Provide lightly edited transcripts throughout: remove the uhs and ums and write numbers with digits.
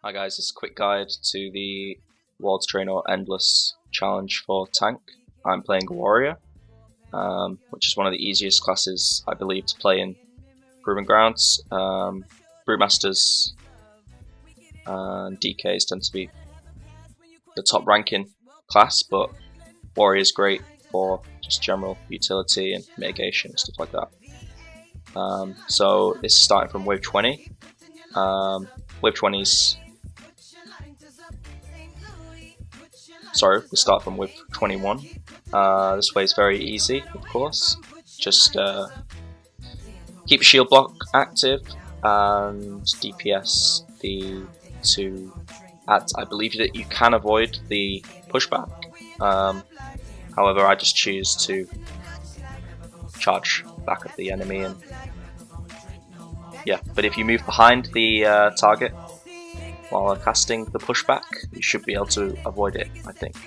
Hi guys, this is a quick guide to the Warlords of Draenor Endless Challenge for Tank. I'm playing a Warrior, which is one of the easiest classes I believe to play in Proving Grounds. Brewmasters and DKs tend to be the top ranking class, but Warrior is great for just general utility and mitigation and stuff like that. So this is starting from wave 20. Wave 20's Sorry, we start from wave 21. This way is very easy, of course. Just keep shield block active and DPS the two adds. I believe that you can avoid the pushback. However, I just choose to charge back at the enemy, and yeah. But if you move behind the target while casting the pushback, you should be able to avoid it, I think.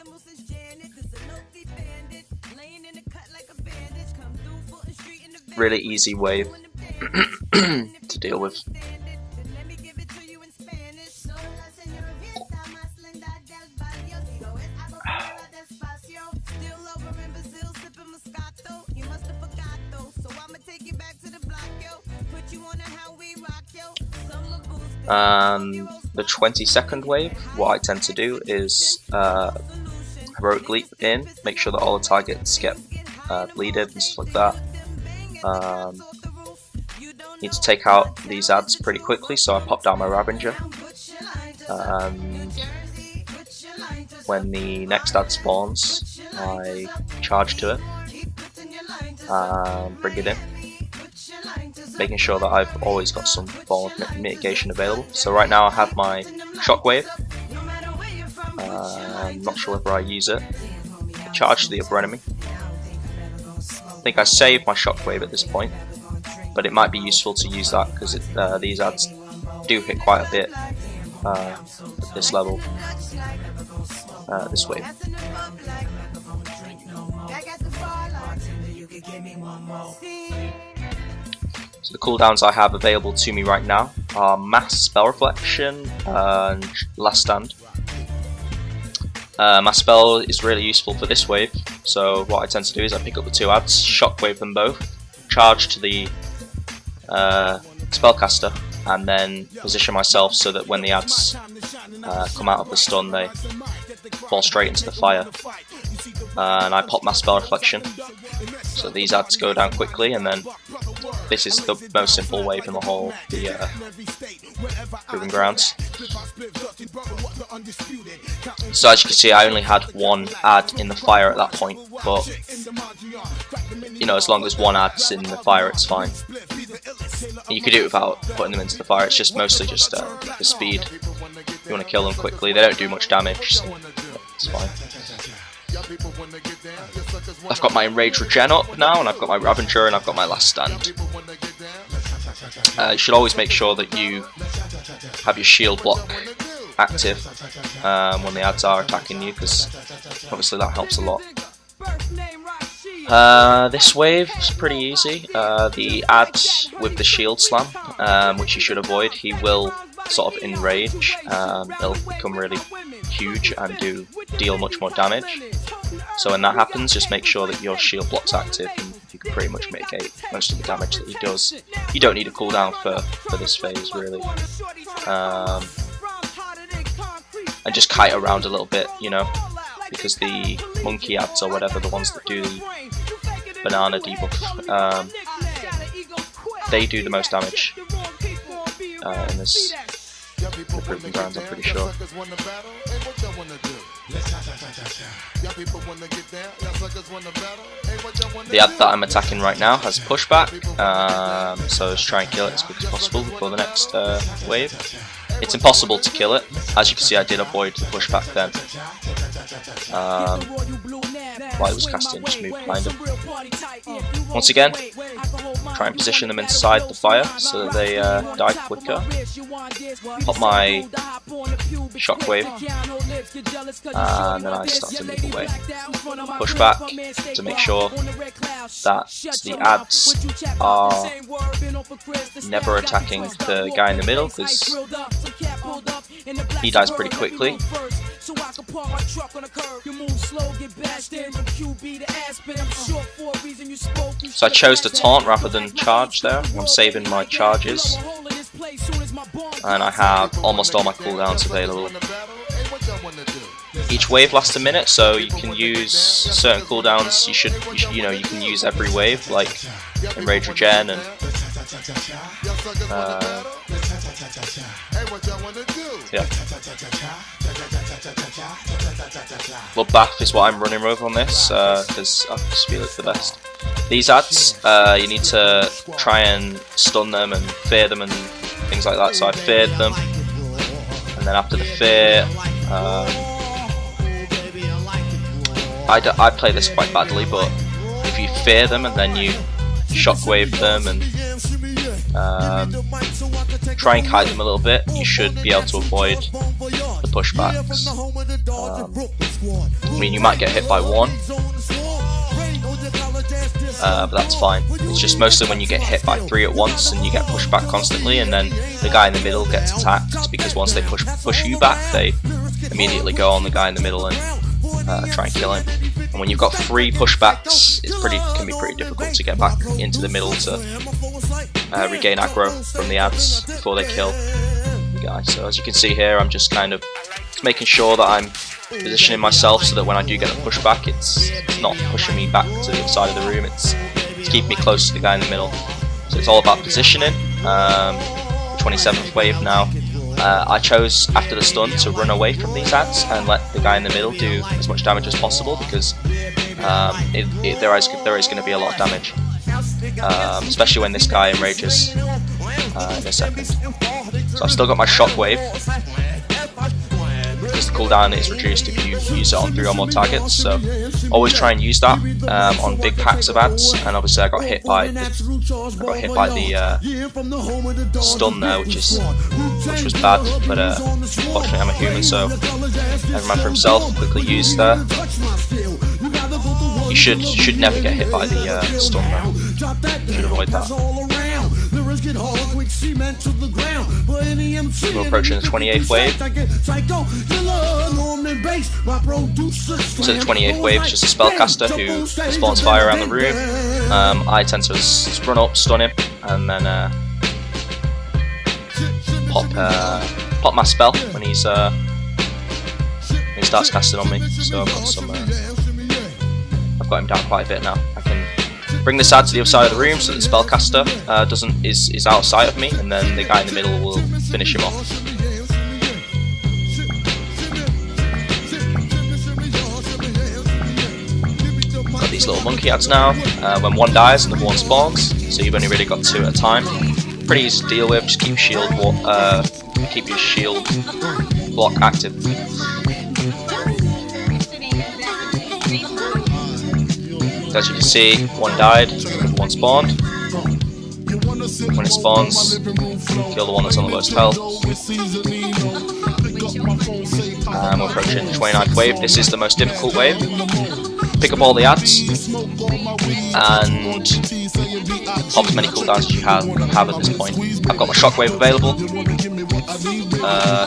Really easy wave to deal with. The 22nd wave, what I tend to do is heroic leap in, make sure that all the targets get bleeded and stuff like that. Need to take out these adds pretty quickly, so I pop down my Ravager, and when the next add spawns, I charge to it and bring it in, making sure that I've always got some form of mitigation available. So right now I have my Shockwave. I'm not sure whether I use it. I charge to the upper enemy. I think I saved my Shockwave at this point, but it might be useful to use that because these adds do hit quite a bit at this level, this wave. So the cooldowns I have available to me right now are Mass Spell Reflection and Last Stand. Mass Spell is really useful for this wave, so what I tend to do is I pick up the two adds, Shockwave them both, charge to the Spellcaster, and then position myself so that when the adds come out of the stun they fall straight into the fire. And I pop Mass Spell Reflection, so these adds go down quickly, and then this is the most simple wave in the whole Proving Grounds. So as you can see, I only had one add in the fire at that point, but you know, as long as one add's in the fire, it's fine. And you can do it without putting them into the fire. It's just mostly just the speed. You want to kill them quickly. They don't do much damage, so it's fine. I've got my Enrage Regen up now, and I've got my Ravager, and I've got my Last Stand. You should always make sure that you have your shield block active when the adds are attacking you, because obviously that helps a lot. This wave is pretty easy. The add with the shield slam, which you should avoid, he will sort of enrage. It'll become really huge and deal much more damage. So when that happens, just make sure that your shield block's active, and you can pretty much mitigate most of the damage that he does. You don't need a cooldown for this phase, really. And just kite around a little bit, you know, because the monkey adds or whatever, the ones that do the banana debuff, they do the most damage in this the Proving Grounds, I'm pretty sure. The ad that I'm attacking right now has pushback, so let's try and kill it as quick as possible before the next wave. It's impossible to kill it. As you can see, I did avoid the pushback then. While I was casting, just moved behind him. Once again, try and position them inside the fire so that they die quicker. Pop my Shockwave, and then I start to move away. Push back to make sure that the adds are never attacking the guy in the middle, because he dies pretty quickly. So I chose to taunt rather than charge there. I'm saving my charges. And I have almost all my cooldowns available. Each wave lasts a minute, so you can use certain cooldowns. You can use every wave, like in Rage Regen and yeah. Bloodbath is what I'm running with on this because I just feel it's the best. These ads, you need to try and stun them and fear them and things like that. So I feared them, and then after the fear, I play this quite badly, but if you fear them and then you shockwave them and try and kite them a little bit, you should be able to avoid the pushbacks. I mean, you might get hit by one, but that's fine. It's just mostly when you get hit by 3 at once and you get pushed back constantly, and then the guy in the middle gets attacked, because once they push you back, they immediately go on the guy in the middle and try and kill him. And when you've got 3 pushbacks, it can be pretty difficult to get back into the middle to regain aggro from the ads before they kill the guy. So as you can see here, I'm just kind of making sure that I'm positioning myself so that when I do get a pushback, it's not pushing me back to the other side of the room, it's keeping me close to the guy in the middle. So it's all about positioning. 27th wave now. I chose, after the stun, to run away from these ads and let the guy in the middle do as much damage as possible, because there is going to be a lot of damage, especially when this guy enrages in a second. So I've still got my shockwave, because the cooldown is reduced if you use it on 3 or more targets, so always try and use that on big packs of ads. And obviously I got hit by the stun there, which was bad, but fortunately I'm a human, so every man for himself. Quickly used there. You should never get hit by the stun there. You should avoid that. We're approaching the 28th wave. So the 28th wave is just a spellcaster who spawns fire around the room. I tend to run up, stun him, and then pop my spell when he starts casting on me. So I've got him down quite a bit now. I can bring this ad to the other side of the room so that the spellcaster is out of sight of me, and then the guy in the middle will finish him off. Got these little monkey ads now. When one dies, another one spawns, so you've only really got 2 at a time. Pretty easy to deal with. Just keep your shield block active. As you can see, one died, one spawned. When it spawns, kill the one that's on the lowest health. And we're approaching the 29th wave. This is the most difficult wave. Pick up all the ads and pop as many cooldowns as you have at this point. I've got my shockwave available,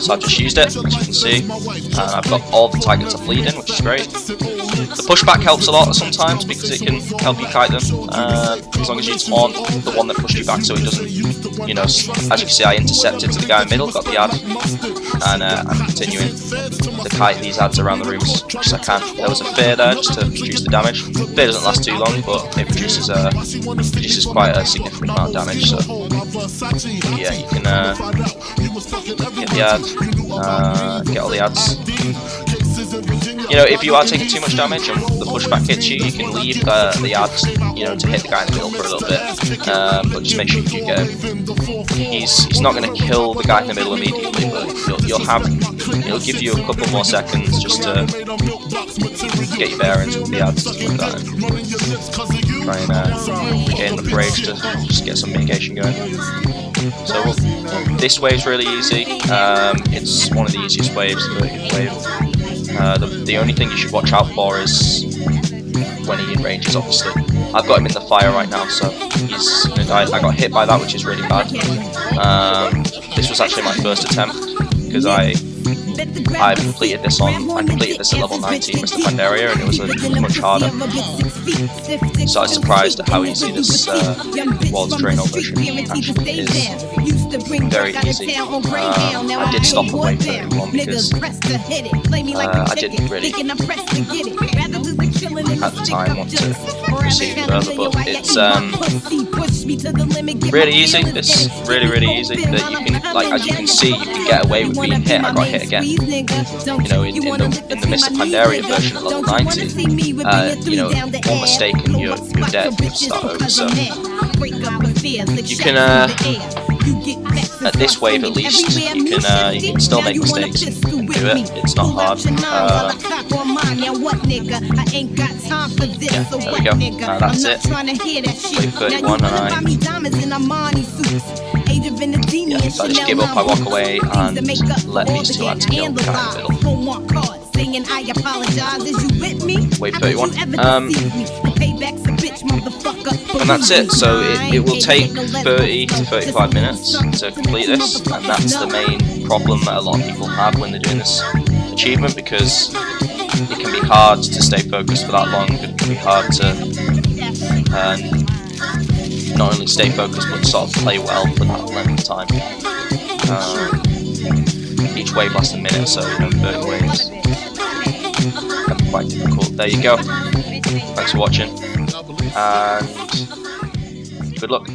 so I've just used it, as you can see. And I've got all the targets are bleeding, which is great. The pushback helps a lot sometimes because it can help you kite them, as long as you taunt the one that pushed you back so it doesn't, you know, as you can see I intercepted to the guy in the middle, got the ad, and I'm continuing to kite these ads around the room as much as I can. There was a fear there just to reduce the damage. Fear doesn't last too long, but it produces quite a significant amount of damage, so yeah, you can get the ad, get all the ads. You know, if you are taking too much damage and the pushback hits you, you can leave the ad, you know, to hit the guy in the middle for a little bit, but just make sure you do get him. He's not going to kill the guy in the middle immediately, but it'll give you a couple more seconds just to get your bearings with the ads and stuff like that, and try and regain the rage to just get some mitigation going. So this wave's really easy. It's one of the easiest waves, the 30th wave. The only thing you should watch out for is when he enrages, obviously. I've got him in the fire right now, so he's gonna die. I got hit by that, which is really bad. This was actually my first attempt, because I I completed this at level 19 Mr. Pandaria, and it was much harder. So I was surprised at how easy this Warlords of Draenor version actually is. Very easy. I did stop at wave 31 because I didn't really at the time want to proceed further, but it's really easy. It's really easy. That you can, like, as you can see, you can get away with being hit. I got hit again. You know, in the Mr. Pandaria version at level 90, you know, one mistake and you're dead. You start over. So you can at this wave at least, you can still make mistakes and do it. It's not hard. Yeah, there we go. That's it. Wave 31, and so I just give up, I walk away, and let these two lads kill kind of middle. Wave 31. And that's it. So it will take 30 to 35 minutes to complete this, and that's the main problem that a lot of people have when they're doing this achievement, because it can be hard to stay focused for that long. It can be hard to not only stay focused but sort of play well for that length of time. Each wave lasts a minute, so you know, 30 waves can be quite difficult. There you go. Thanks for watching, and good luck.